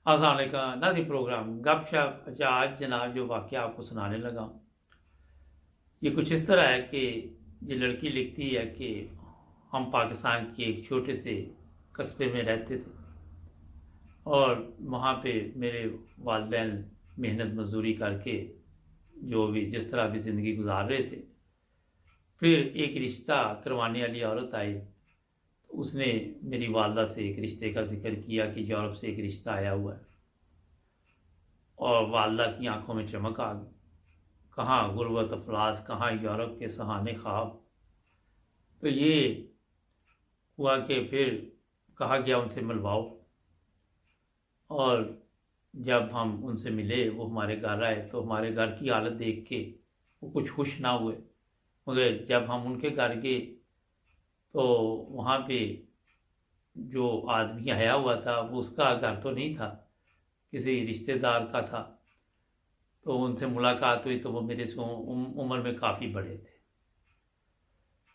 अस्सलाम वालेकुम नाज़रीन प्रोग्राम गपशप। अच्छा, आज जनाब जो वाक़या आपको सुनाने लगा हूँ, ये कुछ इस तरह है कि ये लड़की लिखती है कि हम पाकिस्तान के एक छोटे से कस्बे में रहते थे और वहाँ पे मेरे वालिदैन मेहनत मजदूरी करके जो भी जिस तरह भी ज़िंदगी गुजार रहे थे। फिर एक रिश्ता करवाने वाली औरत आई, तो उसने मेरी वालदा से एक रिश्ते का ज़िक्र किया कि यूरोप से एक रिश्ता आया हुआ है। और वालदा की आंखों में चमक आ गई। कहाँ गुर्बत अफलास, कहाँ यूरोप के सहाने ख्वाब। तो ये हुआ कि फिर कहा गया उनसे मिलवाओ। और जब हम उनसे मिले, वो हमारे घर आए, तो हमारे घर की हालत देख के वो कुछ खुश ना हुए। मगर जब हम उनके घर गए तो वहाँ पे जो आदमी आया हुआ था वो उसका घर तो नहीं था, किसी रिश्तेदार का था। तो उनसे मुलाकात हुई तो वो मेरे से उम्र में काफ़ी बड़े थे।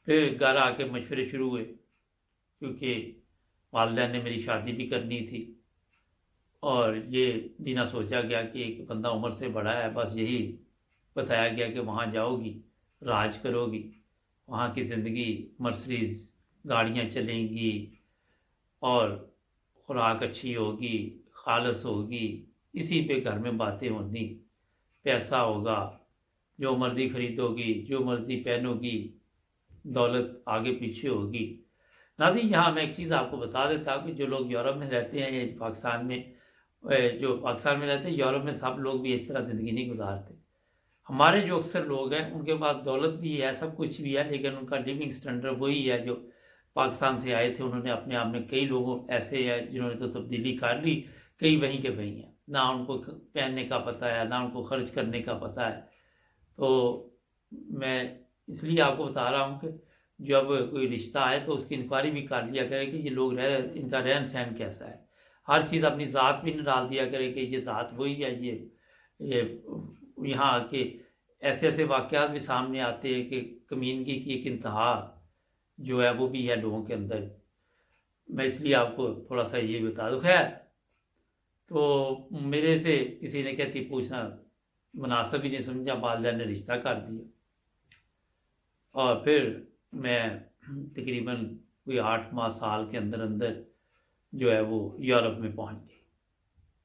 फिर घर आके मशवरे शुरू हुए, क्योंकि वालिदैन ने मेरी शादी भी करनी थी। और ये भी ना सोचा गया कि एक बंदा उम्र से बड़ा है, बस यही बताया गया कि वहाँ जाओगी, राज करोगी, वहाँ की ज़िंदगी मर्सिडीज़ गाड़ियाँ चलेंगी और खुराक अच्छी होगी, खालस होगी, इसी पे घर में बातें होनी, पैसा होगा, जो मर्ज़ी खरीदोगी, जो मर्ज़ी पहनोगी, दौलत आगे पीछे होगी। नाज़रीन, यहाँ मैं एक चीज़ आपको बता देता हूँ कि जो लोग यूरोप में रहते हैं या पाकिस्तान में, जो पाकिस्तान में रहते हैं, यूरोप में सब लोग भी इस तरह ज़िंदगी नहीं गुजारते। हमारे जो अक्सर लोग हैं उनके पास दौलत भी है, सब कुछ भी है, लेकिन उनका लिविंग स्टैंडर्ड वही है जो पाकिस्तान से आए थे। उन्होंने अपने आप में, कई लोगों ऐसे हैं जिन्होंने तो तब्दीली कर ली, कई वहीं के वहीं हैं, ना उनको पहनने का पता है, ना उनको खर्च करने का पता है। तो मैं इसलिए आपको बता रहा हूँ कि जब कोई रिश्ता आए तो उसकी इंक्वायरी भी कर लिया करे कि ये लोग इनका रहन सहन कैसा है। हर चीज़ अपनी ज़ात भी न डाल दिया करे कि ये ज़ात वही है। ये यहाँ आके ऐसे ऐसे वाक़यात भी सामने आते हैं कि कमीनगी की एक इंतहा जो है वो भी है लोगों के अंदर। मैं इसलिए आपको थोड़ा सा ये बता दूँ। खैर, तो मेरे से किसी ने कहती पूछना मुनासिब ही नहीं समझा, वालिदैन ने रिश्ता कर दिया। और फिर मैं तकरीबन कोई 8 माह साल के अंदर अंदर जो है वो यूरोप में पहुंच गई।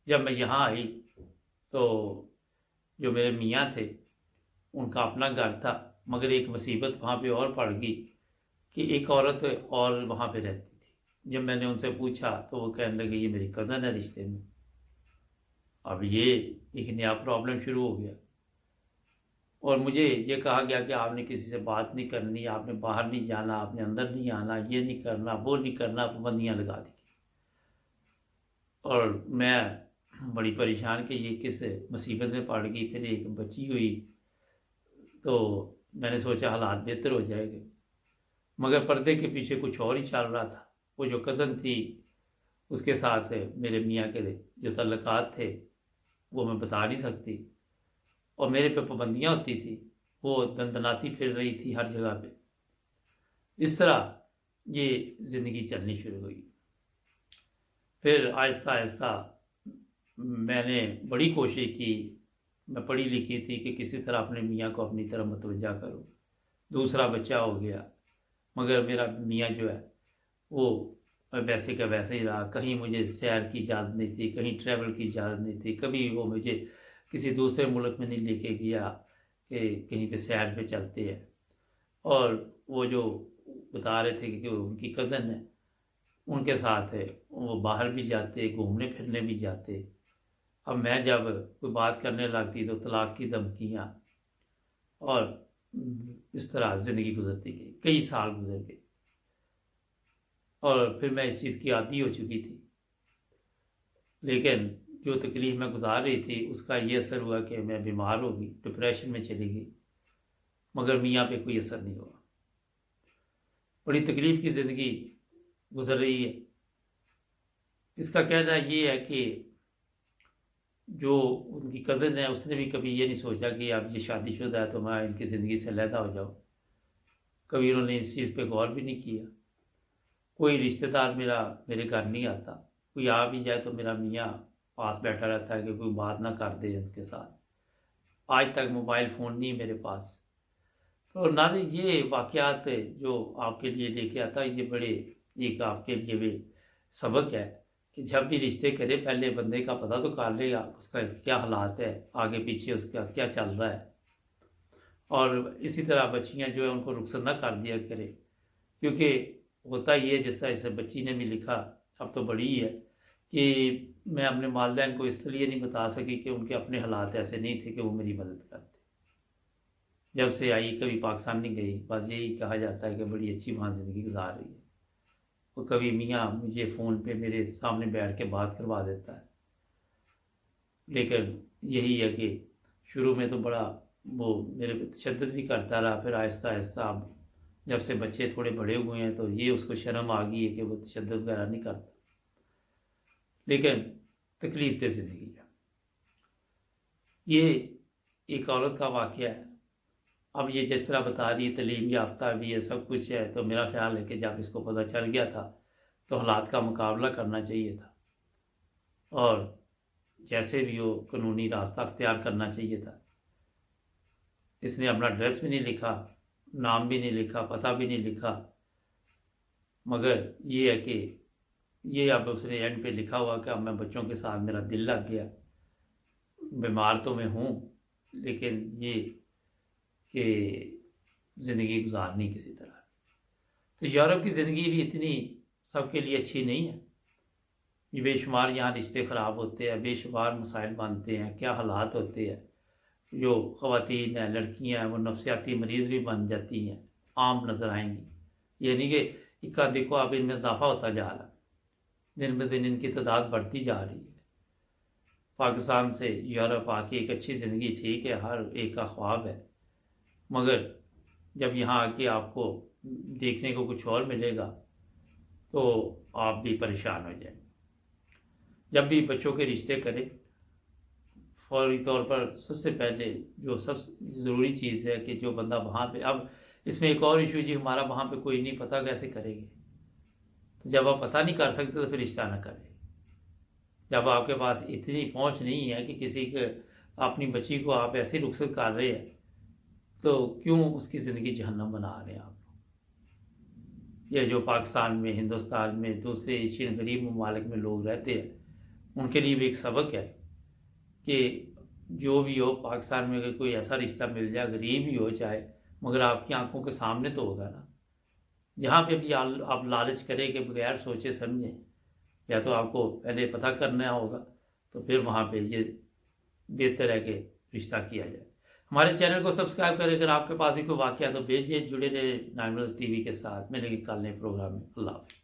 जब मैं यहाँ आई तो जो मेरे मियाँ थे उनका अपना घर था, मगर एक मुसीबत वहाँ पे और पड़ गई कि एक औरत और वहाँ पे रहती थी। जब मैंने उनसे पूछा तो वो कहने लगे ये मेरी कज़न है रिश्ते में। अब ये एक नया प्रॉब्लम शुरू हो गया और मुझे ये कहा गया कि आपने किसी से बात नहीं करनी, आपने बाहर नहीं जाना, आपने अंदर नहीं आना, ये नहीं करना, वो नहीं करना, पाबंदियाँ लगा दी। और मैं बड़ी परेशान कि ये किस मुसीबत में पड़ गई। फिर एक बच्ची हुई तो मैंने सोचा हालात बेहतर हो जाएंगे, मगर पर्दे के पीछे कुछ और ही चल रहा था। वो जो कज़न थी उसके साथ मेरे मियाँ के जो तल्लुकात थे वो मैं बता नहीं सकती, और मेरे पे पाबंदियाँ होती थी। वो दंदनाती फिर रही थी हर जगह पे। इस तरह ये ज़िंदगी चलनी शुरू हुई। फिर आहिस्ता आहिस्ता मैंने बड़ी कोशिश की। मैं पढ़ी लिखी थी कि किसी तरह अपने मियाँ को अपनी तरफ मुतवज्जा करूँ। दूसरा बच्चा हो गया, मगर मेरा मियाँ जो है वो वैसे का वैसे ही रहा। कहीं मुझे सैर की इजाज़त नहीं थी, कहीं ट्रैवल की इजाज़त नहीं थी। कभी वो मुझे किसी दूसरे मुल्क में नहीं लेके गया कि कहीं पे सैर पे चलते हैं। और वो जो बता रहे थे कि वो उनकी कज़न है, उनके साथ है वो बाहर भी जाते, घूमने फिरने भी जाते। अब मैं जब कोई बात करने लगती तो तलाक की धमकियाँ, और इस तरह ज़िंदगी गुजरती गई, कई साल गुजर गए। और फिर मैं इस चीज़ की आदी हो चुकी थी, लेकिन जो तकलीफ़ मैं गुजार रही थी उसका ये असर हुआ कि मैं बीमार हो गई, डिप्रेशन में चली गई, मगर मियाँ पे कोई असर नहीं हुआ। बड़ी तकलीफ़ की ज़िंदगी गुजर रही है। इसका कहना ये है कि जो उनकी कज़न है उसने भी कभी ये नहीं सोचा कि अब ये शादीशुदा है तो मैं इनकी ज़िंदगी से अलहदा हो जाऊँ। कभी उन्होंने इस चीज़ पे गौर भी नहीं किया। कोई रिश्तेदार मेरा मेरे घर नहीं आता, कोई आ भी जाए तो मेरा मियाँ पास बैठा रहता है कि कोई बात ना कर दे उसके साथ। आज तक मोबाइल फ़ोन नहीं मेरे पास। तो नाज़रीन, ये वाक़यात जो आपके लिए लेके आता है, ये बड़े एक आपके लिए भी सबक है कि जब भी रिश्ते करे पहले बंदे का पता तो कर लेगा उसका क्या हालात है, आगे पीछे उसका क्या चल रहा है। और इसी तरह बच्चियां जो है उनको रुखसत ना कर दिया करे, क्योंकि होता ये है, जैसा इस बच्ची ने भी लिखा, अब तो बड़ी ही है, कि मैं अपने वालिदैन को इसलिए नहीं बता सकी कि उनके अपने हालात ऐसे नहीं थे कि वो मेरी मदद करते। जब से आई कभी पाकिस्तान नहीं गई, बस यही कहा जाता है कि बड़ी अच्छी वहाँ ज़िंदगी गुजार रही है। वो कभी मियाँ मुझे फ़ोन पे मेरे सामने बैठ के बात करवा देता है, लेकिन यही है कि शुरू में तो बड़ा वो मेरे पे तशद्दुद भी करता रहा, फिर आहिस्ता आहिस्ता अब जब से बच्चे थोड़े बड़े हुए हैं तो ये उसको शर्म आ गई है कि वो तशद्दुद वगैरह नहीं करता। लेकिन तकलीफ दे ज़िंदगी है। ये एक औरत का वाक़या है। अब ये जिस तरह बता रही है तालीम याफ्ता भी है, सब कुछ है, तो मेरा ख़्याल है कि जब इसको पता चल गया था तो हालात का मुकाबला करना चाहिए था और जैसे भी हो कानूनी रास्ता अख्तियार करना चाहिए था। इसने अपना एड्रेस भी नहीं लिखा, नाम भी नहीं लिखा, पता भी नहीं लिखा, मगर ये है कि ये अब उसने एंड पे लिखा हुआ कि अब मैं बच्चों के साथ मेरा दिल लग गया, बीमार तो मैं हूँ, लेकिन ये कि ज़िंदगी गुजारनी किसी तरह। तो यूरोप की ज़िंदगी भी इतनी सबके लिए अच्छी नहीं है। ये बेशुमार यहाँ रिश्ते ख़राब होते हैं, बेशुमार मसाइल बनते हैं, क्या हालात होते हैं। जो ख़वातीन हैं, लड़कियाँ हैं, वो नफसियाती मरीज़ भी बन जाती हैं, आम नज़र आएंगी। ये नहीं कि इक्का देखो अब इनमें इजाफा होता जा रहा है, दिन ब दिन इनकी तादाद बढ़ती जा रही है। पाकिस्तान से यूरोप आके एक अच्छी ज़िंदगी ठीक है, हर एक का ख्वाब है, मगर जब यहाँ आके आपको देखने को कुछ और मिलेगा तो आप भी परेशान हो जाएं। जब भी बच्चों के रिश्ते करें, फौरी तौर पर सबसे पहले जो सबसे ज़रूरी चीज़ है कि जो बंदा वहाँ पे, अब इसमें एक और इशू जी, हमारा वहाँ पे कोई नहीं, पता कैसे करेंगे। तो जब आप पता नहीं कर सकते तो फिर रिश्ता ना करें। जब आपके पास इतनी पहुँच नहीं है कि किसी के अपनी बच्ची को आप ऐसी रुखसत कर रहे हैं, तो क्यों उसकी ज़िंदगी जहन्नम बना रहे हैं आप। ये जो पाकिस्तान में, हिंदुस्तान में, दूसरे एशियन गरीब ममालिक में लोग रहते हैं, उनके लिए भी एक सबक है कि जो भी हो, पाकिस्तान में अगर कोई ऐसा रिश्ता मिल जाए, गरीब ही हो चाहे, मगर आपकी आंखों के सामने तो होगा ना। जहाँ पे भी आप लालच करें कि बगैर सोचे समझे, या तो आपको पहले पता करना होगा, तो फिर वहाँ पे ये बेहतर है कि रिश्ता किया जाए। हमारे चैनल को सब्सक्राइब करें। अगर आपके पास भी कोई वाक़या तो भेजिए। जुड़े रहे 9 न्यूज़ टीवी के साथ। मिलेंगे कल नए प्रोग्राम में। अल्लाह हाफ़िज़।